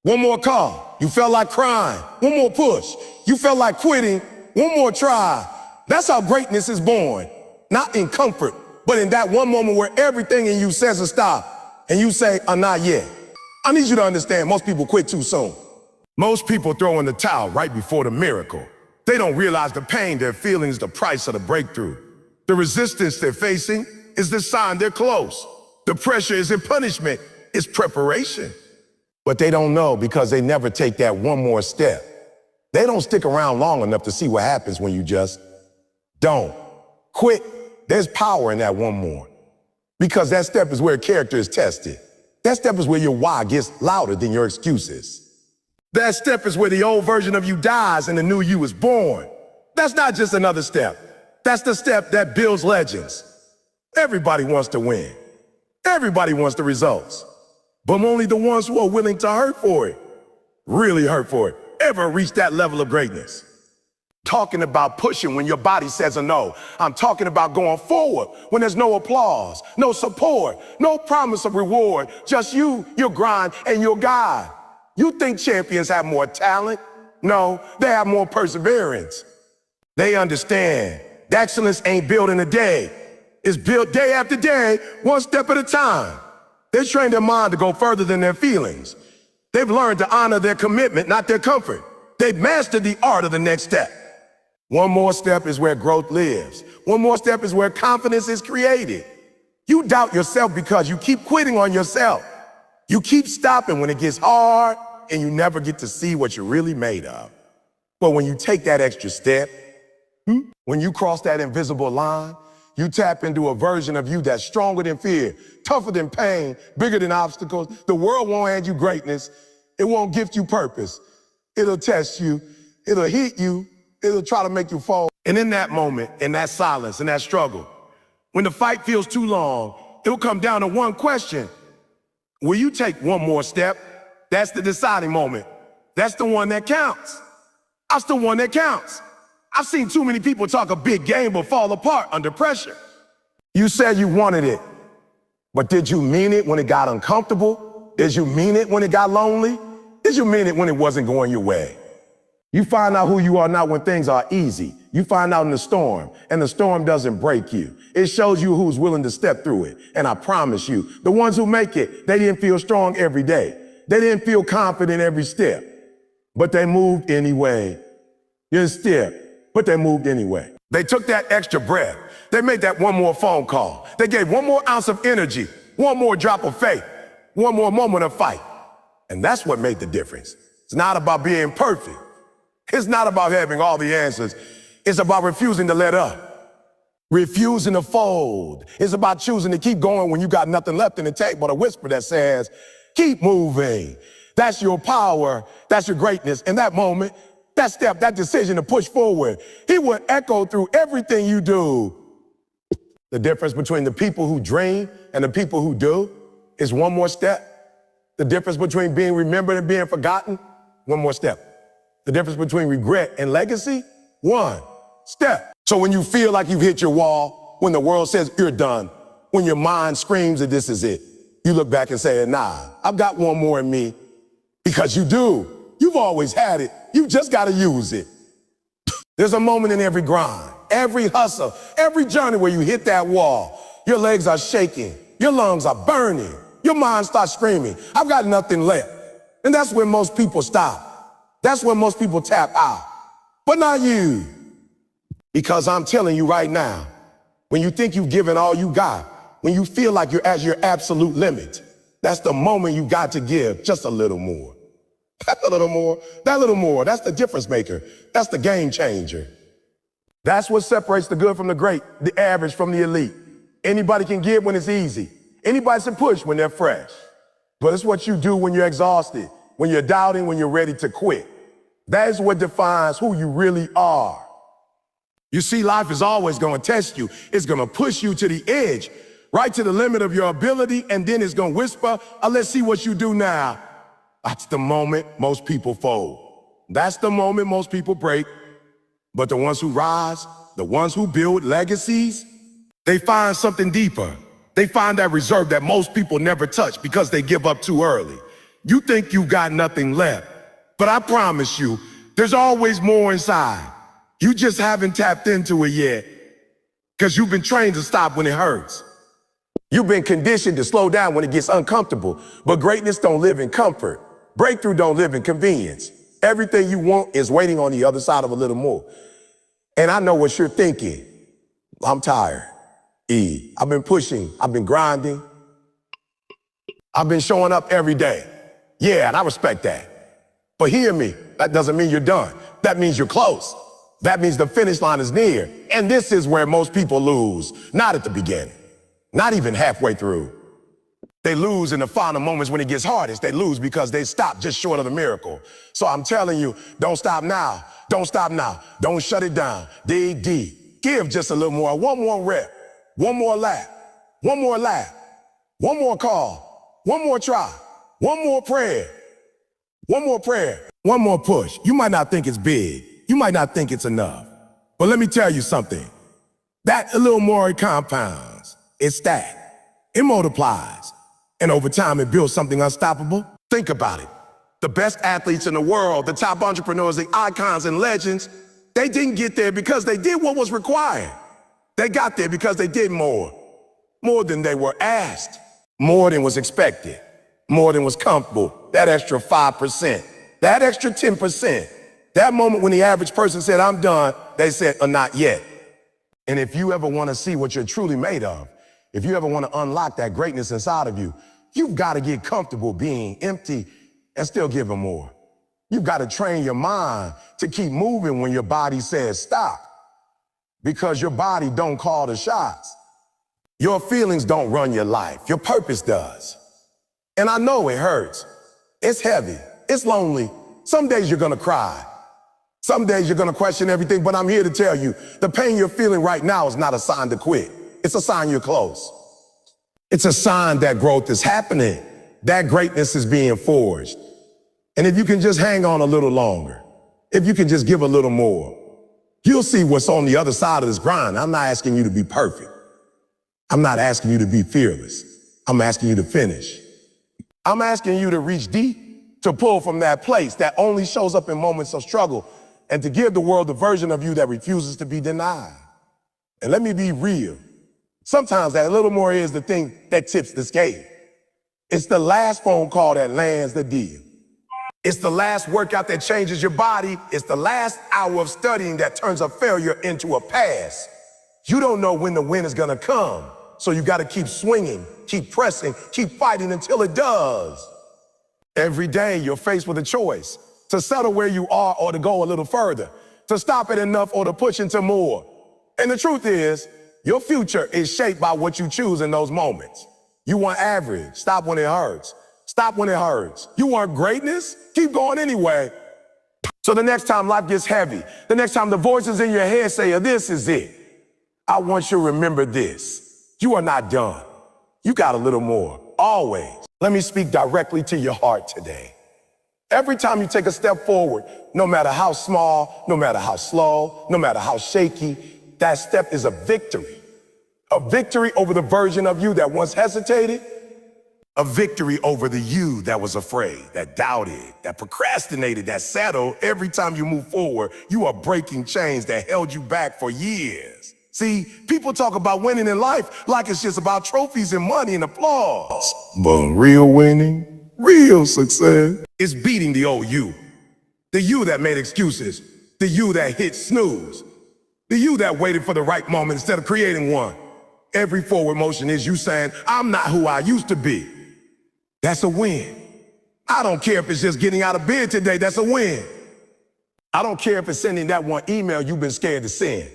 One more call. You felt like crying. One more push. You felt like quitting. One more try. That's how greatness is born. Not in comfort, but in that one moment where everything in you says to stop, and you say, not yet. I need you to understand, most people quit too soon. Most people throw in the towel right before the miracle. They don't realize the pain they're feeling is the price of the breakthrough. The resistance they're facing is the sign they're close. The pressure isn't punishment, it's preparation. But they don't know because they never take that one more step. They don't stick around long enough to see what happens when you just don't quit. There's power in that one more. Because that step is where character is tested. That step is where your why gets louder than your excuses. That step is where the old version of you dies and the new you is born. That's not just another step. That's the step that builds legends. Everybody wants to win. Everybody wants the results. But only the ones who are willing to hurt for it, really hurt for it, ever reach that level of greatness. Talking about pushing when your body says a no. I'm talking about going forward when there's no applause, no support, no promise of reward, just you, your grind, and your God. You think champions have more talent? No, they have more perseverance. They understand that excellence ain't built in a day. It's built day after day, one step at a time. They train their mind to go further than their feelings. They've learned to honor their commitment, not their comfort. They've mastered the art of the next step. One more step is where growth lives. One more step is where confidence is created. You doubt yourself because you keep quitting on yourself. You keep stopping when it gets hard, and you never get to see what you're really made of. But when you take that extra step, when you cross that invisible line, you tap into a version of you that's stronger than fear, tougher than pain, bigger than obstacles. The world won't hand you greatness. It won't gift you purpose. It'll test you. It'll hit you. It'll try to make you fall. And in that moment, in that silence, in that struggle, when the fight feels too long, it'll come down to one question. Will you take one more step? That's the deciding moment. That's the one that counts. That's the one that counts. I've seen too many people talk a big game but fall apart under pressure. You said you wanted it, but did you mean it when it got uncomfortable? Did you mean it when it got lonely? Did you mean it when it wasn't going your way? You find out who you are not when things are easy. You find out in the storm, and the storm doesn't break you. It shows you who's willing to step through it. And I promise you, the ones who make it, they didn't feel strong every day. They didn't feel confident every step, but they moved anyway. You step. But they moved anyway. They took that extra breath. They made that one more phone call. They gave one more ounce of energy, one more drop of faith, one more moment of fight. And that's what made the difference. It's not about being perfect. It's not about having all the answers. It's about refusing to let up. Refusing to fold. It's about choosing to keep going when you got nothing left in the tank but a whisper that says, keep moving. That's your power. That's your greatness. In that moment, that step, that decision to push forward, he will echo through everything you do. The difference between the people who dream and the people who do is one more step. The difference between being remembered and being forgotten, one more step. The difference between regret and legacy, one step. So when you feel like you've hit your wall, when the world says you're done, when your mind screams that this is it, you look back and say, nah, I've got one more in me, because you do. You've always had it. You just got to use it. There's a moment in every grind, every hustle, every journey where you hit that wall. Your legs are shaking. Your lungs are burning. Your mind starts screaming, I've got nothing left. And that's when most people stop. That's when most people tap out. But not you. Because I'm telling you right now, when you think you've given all you got, when you feel like you're at your absolute limit, that's the moment you got to give just a little more. That's a little more, that little more, that's the difference maker. That's the game changer. That's what separates the good from the great, the average from the elite. Anybody can give when it's easy. Anybody can push when they're fresh. But it's what you do when you're exhausted, when you're doubting, when you're ready to quit. That is what defines who you really are. You see, life is always going to test you. It's going to push you to the edge, right to the limit of your ability, and then it's going to whisper, let's see what you do now. That's the moment most people fold. That's the moment most people break. But the ones who rise, the ones who build legacies, they find something deeper. They find that reserve that most people never touch because they give up too early. You think you got nothing left, but I promise you, there's always more inside. You just haven't tapped into it yet because you've been trained to stop when it hurts. You've been conditioned to slow down when it gets uncomfortable, but greatness don't live in comfort. Breakthrough don't live in convenience. Everything you want is waiting on the other side of a little more. And I know what you're thinking. I'm tired. I've been pushing. I've been grinding. I've been showing up every day. Yeah, and I respect that. But hear me, that doesn't mean you're done. That means you're close. That means the finish line is near. And this is where most people lose. Not at the beginning. Not even halfway through. They lose in the final moments when it gets hardest. They lose because they stop just short of the miracle. So I'm telling you, don't stop now. Don't stop now. Don't shut it down. Dig deep. Give just a little more. One more rep. One more lap. One more lap. One more call. One more try. One more prayer. One more prayer. One more push. You might not think it's big. You might not think it's enough. But let me tell you something. That a little more it compounds. It stacks. It multiplies. And over time, it builds something unstoppable. Think about it. The best athletes in the world, the top entrepreneurs, the icons and legends, they didn't get there because they did what was required. They got there because they did more. More than they were asked. More than was expected. More than was comfortable. That extra 5%. That extra 10%. That moment when the average person said, I'm done, they said, not yet. And if you ever want to see what you're truly made of, if you ever want to unlock that greatness inside of you, you've got to get comfortable being empty and still giving more. You've got to train your mind to keep moving when your body says stop. Because your body don't call the shots. Your feelings don't run your life. Your purpose does. And I know it hurts. It's heavy. It's lonely. Some days you're going to cry. Some days you're going to question everything, but I'm here to tell you, the pain you're feeling right now is not a sign to quit. It's a sign you're close. It's a sign that growth is happening, that greatness is being forged. And if you can just hang on a little longer, if you can just give a little more, you'll see what's on the other side of this grind. I'm not asking you to be perfect. I'm not asking you to be fearless. I'm asking you to finish. I'm asking you to reach deep, to pull from that place that only shows up in moments of struggle, and to give the world the version of you that refuses to be denied. And let me be real. Sometimes that little more is the thing that tips the scale. It's the last phone call that lands the deal. It's the last workout that changes your body. It's the last hour of studying that turns a failure into a pass. You don't know when the win is gonna come, so you gotta keep swinging, keep pressing, keep fighting until it does. Every day you're faced with a choice, to settle where you are or to go a little further, to stop at enough or to push into more. And the truth is, Your future is shaped by what you choose in those moments. You want average, stop when it hurts. Stop when it hurts. You want greatness? Keep going anyway. So the next time life gets heavy, the next time the voices in your head say, this is it, I want you to remember this. You are not done. You got a little more, always. Let me speak directly to your heart today. Every time you take a step forward, no matter how small, no matter how slow, no matter how shaky, that step is a victory. A victory over the version of you that once hesitated. A victory over the you that was afraid, that doubted, that procrastinated, that settled. Every time you move forward, you are breaking chains that held you back for years. See, people talk about winning in life like it's just about trophies and money and applause. But real winning, real success, is beating the old you. The you that made excuses, the you that hit snooze, the you that waited for the right moment instead of creating one. Every forward motion is you saying, I'm not who I used to be. That's a win. I don't care if it's just getting out of bed today, that's a win. I don't care if it's sending that one email you've been scared to send.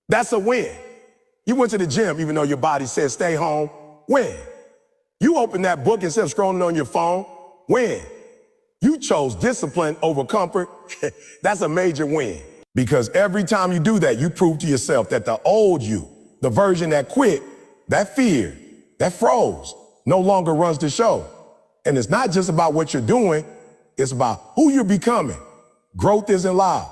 That's a win. You went to the gym even though your body said stay home, win. You opened that book instead of scrolling on your phone, win. You chose discipline over comfort, that's a major win. Because every time you do that, you prove to yourself that the old you, the version that quit, that feared, that froze, no longer runs the show. And it's not just about what you're doing, it's about who you're becoming. Growth isn't loud.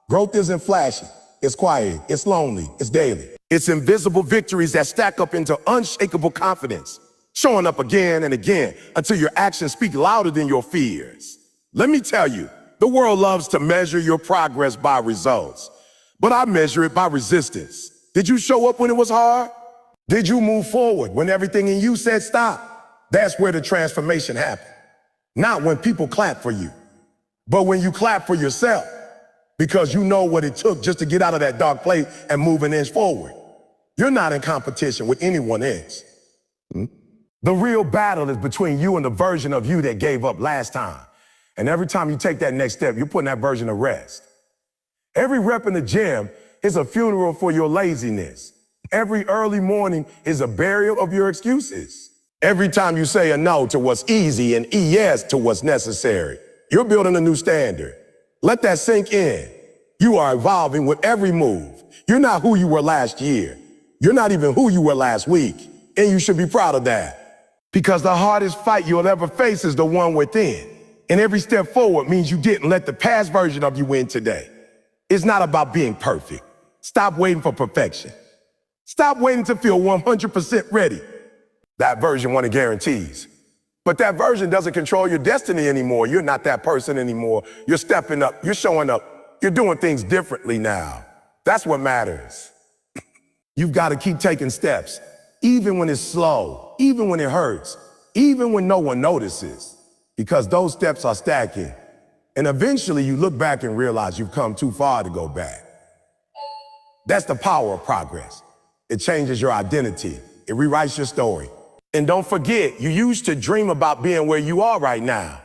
Growth isn't flashy. It's quiet. It's lonely. It's daily. It's invisible victories that stack up into unshakable confidence, showing up again and again until your actions speak louder than your fears. Let me tell you, the world loves to measure your progress by results, but I measure it by resistance. Did you show up when it was hard? Did you move forward when everything in you said stop? That's where the transformation happened. Not when people clap for you, but when you clap for yourself, because you know what it took just to get out of that dark place and move an inch forward. You're not in competition with anyone else. The real battle is between you and the version of you that gave up last time. And every time you take that next step, you're putting that version to rest. Every rep in the gym is a funeral for your laziness. Every early morning is a burial of your excuses. Every time you say a no to what's easy and a yes to what's necessary, you're building a new standard. Let that sink in. You are evolving with every move. You're not who you were last year. You're not even who you were last week. And you should be proud of that. Because the hardest fight you'll ever face is the one within. And every step forward means you didn't let the past version of you win today. It's not about being perfect. Stop waiting for perfection. Stop waiting to feel 100% ready. That version wanted guarantees. But that version doesn't control your destiny anymore. You're not that person anymore. You're stepping up. You're showing up. You're doing things differently now. That's what matters. You've got to keep taking steps, even when it's slow, even when it hurts, even when no one notices, because those steps are stacking. And eventually you look back and realize you've come too far to go back. That's the power of progress. It changes your identity. It rewrites your story. And don't forget, you used to dream about being where you are right now.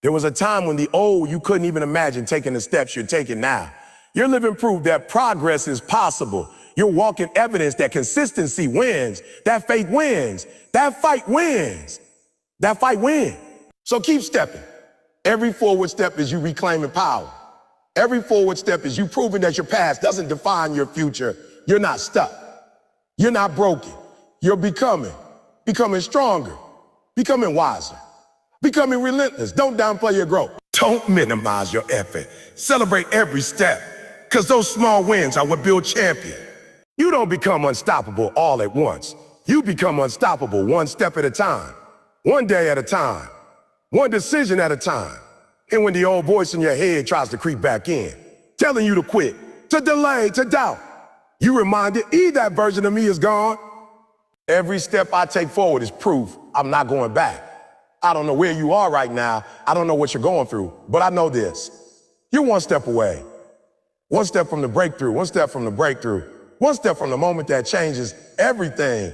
There was a time when the old you couldn't even imagine taking the steps you're taking now. You're living proof that progress is possible. You're walking evidence that consistency wins, that faith wins, that fight wins, that fight wins. So keep stepping. Every forward step is you reclaiming power. Every forward step is you proving that your past doesn't define your future. You're not stuck. You're not broken. You're becoming stronger, becoming wiser, becoming relentless. Don't downplay your growth. Don't minimize your effort. Celebrate every step, because those small wins are what build champions. You don't become unstoppable all at once. You become unstoppable one step at a time, one day at a time, one decision at a time. And when the old voice in your head tries to creep back in, telling you to quit, to delay, to doubt, you reminded, that version of me is gone. Every step I take forward is proof I'm not going back. I don't know where you are right now. I don't know what you're going through, but I know this. You're one step away. One step from the breakthrough, one step from the breakthrough, one step from the moment that changes everything.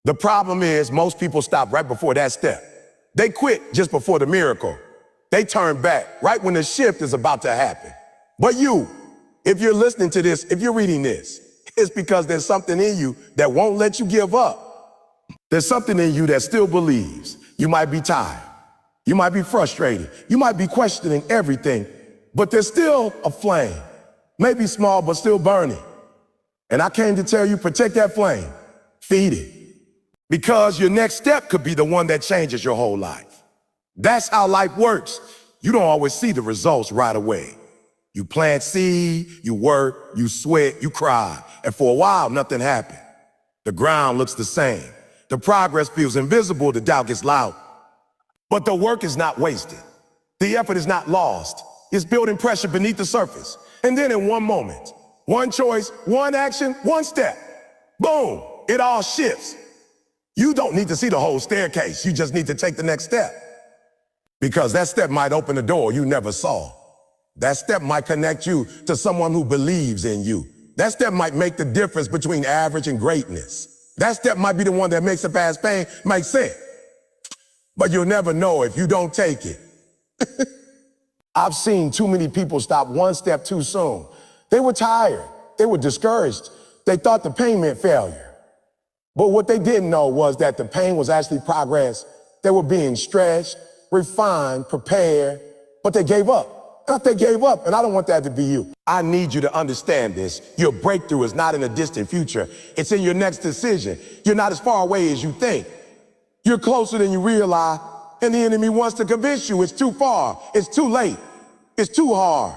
The problem is most people stop right before that step. They quit just before the miracle. They turn back right when the shift is about to happen. But you If you're listening to this, if you're reading this, it's because there's something in you that won't let you give up. There's something in you that still believes. You might be tired. You might be frustrated. You might be questioning everything, but there's still a flame, maybe small, but still burning. And I came to tell you, protect that flame, feed it, because your next step could be the one that changes your whole life. That's how life works. You don't always see the results right away. You plant seed, you work, you sweat, you cry, and for a while, nothing happened. The ground looks the same. The progress feels invisible, the doubt gets loud. But the work is not wasted. The effort is not lost. It's building pressure beneath the surface. And then in one moment, one choice, one action, one step, boom, it all shifts. You don't need to see the whole staircase. You just need to take the next step. Because that step might open a door you never saw. That step might connect you to someone who believes in you. That step might make the difference between average and greatness. That step might be the one that makes a past pain make sense. But you'll never know if you don't take it. I've seen too many people stop one step too soon. They were tired. They were discouraged. They thought the pain meant failure. But what they didn't know was that the pain was actually progress. They were being stretched, refined, prepared, but they gave up. They gave up, and I don't want that to be you. I need you to understand this. Your breakthrough is not in a distant future. It's in your next decision. You're not as far away as you think. You're closer than you realize, and the enemy wants to convince you it's too far, it's too late, it's too hard.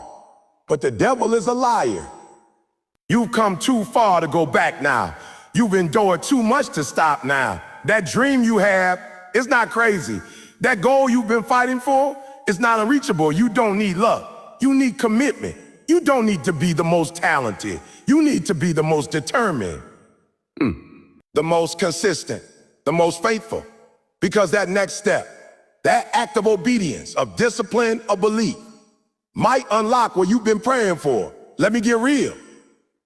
But the devil is a liar. You've come too far to go back now. You've endured too much to stop now. That dream you have is not crazy. That goal you've been fighting for is not unreachable. You don't need luck. You need commitment. You don't need to be the most talented. You need to be the most determined, the most consistent, the most faithful. Because that next step, that act of obedience, of discipline, of belief, might unlock what you've been praying for. Let me get real.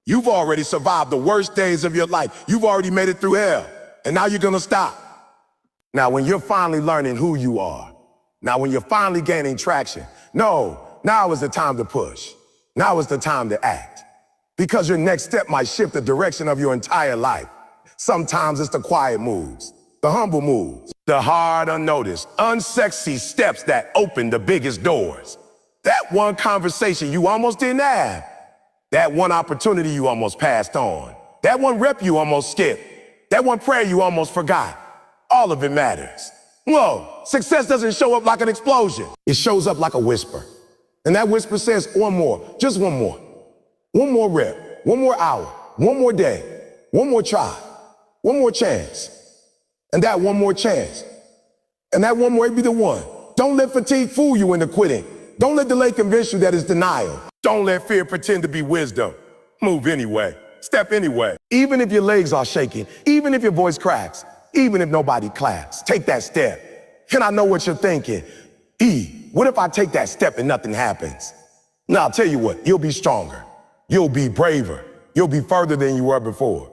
You've already survived the worst days of your life. You've already made it through hell. And now you're gonna stop. Now, when you're finally learning who you are, now when you're finally gaining traction, now is the time to push. Now is the time to act. Because your next step might shift the direction of your entire life. Sometimes it's the quiet moves, the humble moves, the hard, unnoticed, unsexy steps that open the biggest doors. That one conversation you almost didn't have. That one opportunity you almost passed on. That one rep you almost skipped. That one prayer you almost forgot. All of it matters. Whoa, success doesn't show up like an explosion. It shows up like a whisper. And that whisper says, one more, just one more. One more rep, one more hour, one more day, one more try, one more chance. And that one more chance. And that one more be the one. Don't let fatigue fool you into quitting. Don't let delay convince you that it's denial. Don't let fear pretend to be wisdom. Move anyway. Step anyway. Even if your legs are shaking, even if your voice cracks, even if nobody claps, take that step. And I know what you're thinking. What if I take that step and nothing happens? Now, I'll tell you what, you'll be stronger. You'll be braver. You'll be further than you were before.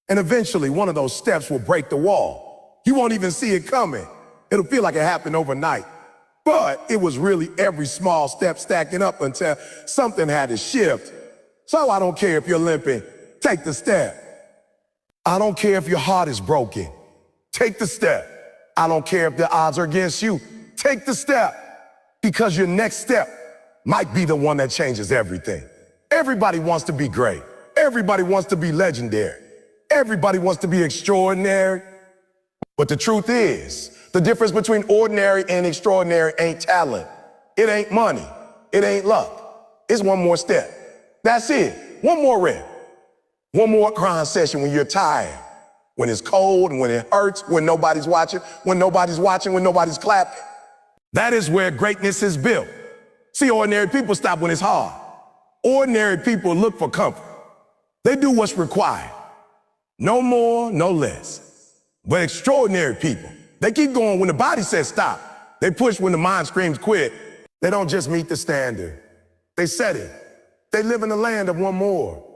And eventually, one of those steps will break the wall. You won't even see it coming. It'll feel like it happened overnight. But it was really every small step stacking up until something had to shift. So I don't care if you're limping, take the step. I don't care if your heart is broken, take the step. I don't care if the odds are against you, take the step. Because your next step might be the one that changes everything. Everybody wants to be great. Everybody wants to be legendary. Everybody wants to be extraordinary. But the truth is, the difference between ordinary and extraordinary ain't talent. It ain't money. It ain't luck. It's one more step. That's it. One more rep. One more crying session when you're tired, when it's cold and when it hurts, when nobody's watching, when nobody's clapping. That is where greatness is built. See, ordinary people stop when it's hard. Ordinary people look for comfort. They do what's required. No more, no less. But extraordinary people, they keep going when the body says stop. They push when the mind screams quit. They don't just meet the standard. They set it. They live in the land of one more.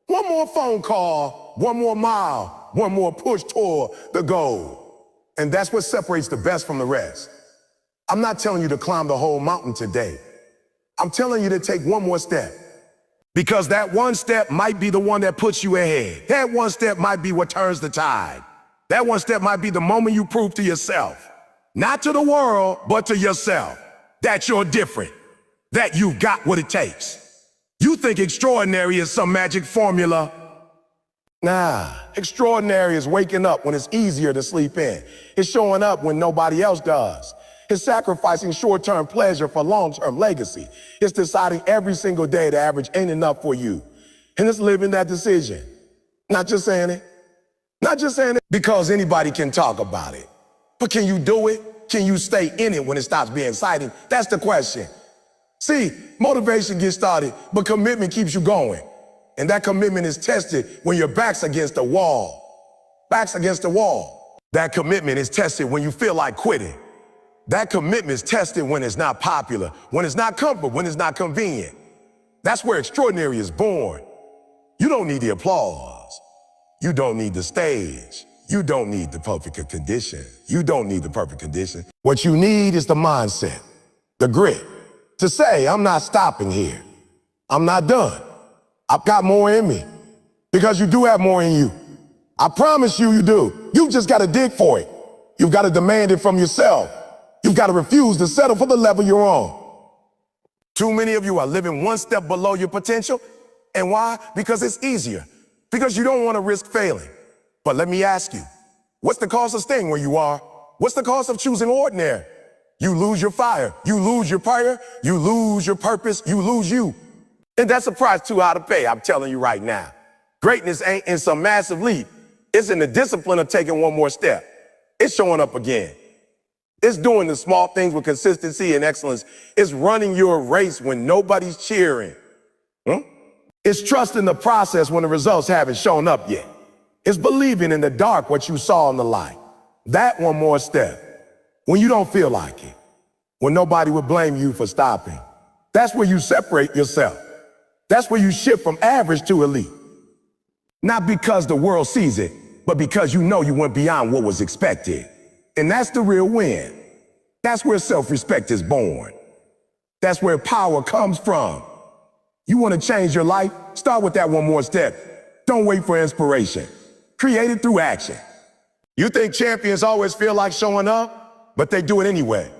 One more phone call, one more mile, one more push toward the goal. And that's what separates the best from the rest. I'm not telling you to climb the whole mountain today. I'm telling you to take one more step. Because that one step might be the one that puts you ahead. That one step might be what turns the tide. That one step might be the moment you prove to yourself, not to the world, but to yourself, that you're different, that you've got what it takes. You think extraordinary is some magic formula. Nah, extraordinary is waking up when it's easier to sleep in. It's showing up when nobody else does. It's sacrificing short-term pleasure for long-term legacy. It's deciding every single day the average ain't enough for you. And it's living that decision. Not just saying it. Not just saying it because anybody can talk about it. But can you do it? Can you stay in it when it stops being exciting? That's the question. See, motivation gets started, but commitment keeps you going. And that commitment is tested when your back's against the wall. Back's against the wall. That commitment is tested when you feel like quitting. That commitment is tested when it's not popular, when it's not comfortable, when it's not convenient. That's where extraordinary is born. You don't need the applause. You don't need the stage. You don't need the perfect condition. You don't need the perfect condition. What you need is the mindset, the grit, to say, I'm not stopping here. I'm not done. I've got more in me. Because you do have more in you. I promise you, you do. You just got to dig for it. You've got to demand it from yourself. You've got to refuse to settle for the level you're on. Too many of you are living one step below your potential. And why? Because it's easier. Because you don't want to risk failing. But let me ask you, what's the cost of staying where you are? What's the cost of choosing ordinary? You lose your fire. You lose your prayer. You lose your purpose. You lose you. And that's a price too high to pay, I'm telling you right now. Greatness ain't in some massive leap. It's in the discipline of taking one more step. It's showing up again. It's doing the small things with consistency and excellence. It's running your race when nobody's cheering. It's trusting the process when the results haven't shown up yet. It's believing in the dark what you saw in the light. That one more step. When you don't feel like it. When nobody would blame you for stopping. That's where you separate yourself. That's where you shift from average to elite. Not because the world sees it, but because you know you went beyond what was expected. And that's the real win. That's where self-respect is born. That's where power comes from. You want to change your life? Start with that one more step. Don't wait for inspiration. Create it through action. You think champions always feel like showing up, but they do it anyway.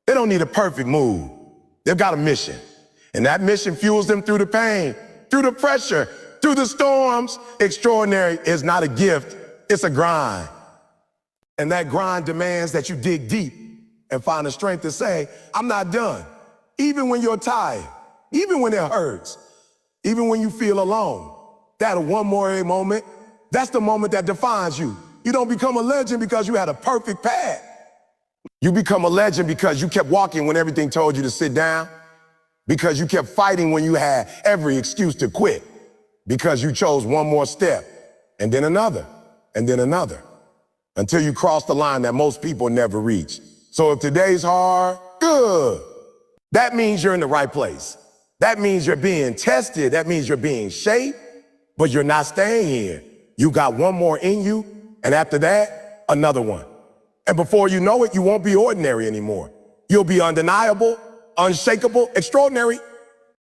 They don't need a perfect move. They've got a mission. And that mission fuels them through the pain, through the pressure, through the storms. Extraordinary is not a gift, it's a grind. And that grind demands that you dig deep and find the strength to say, I'm not done. Even when you're tired, even when it hurts, even when you feel alone. That one more moment, that's the moment that defines you. You don't become a legend because you had a perfect path. You become a legend because you kept walking when everything told you to sit down. Because you kept fighting when you had every excuse to quit. Because you chose one more step, and then another, and then another. Until you cross the line that most people never reach. So if today's hard, good. That means you're in the right place. That means you're being tested. That means you're being shaped, but you're not staying here. You got one more in you, and after that, another one. And before you know it, you won't be ordinary anymore. You'll be undeniable, unshakable, extraordinary.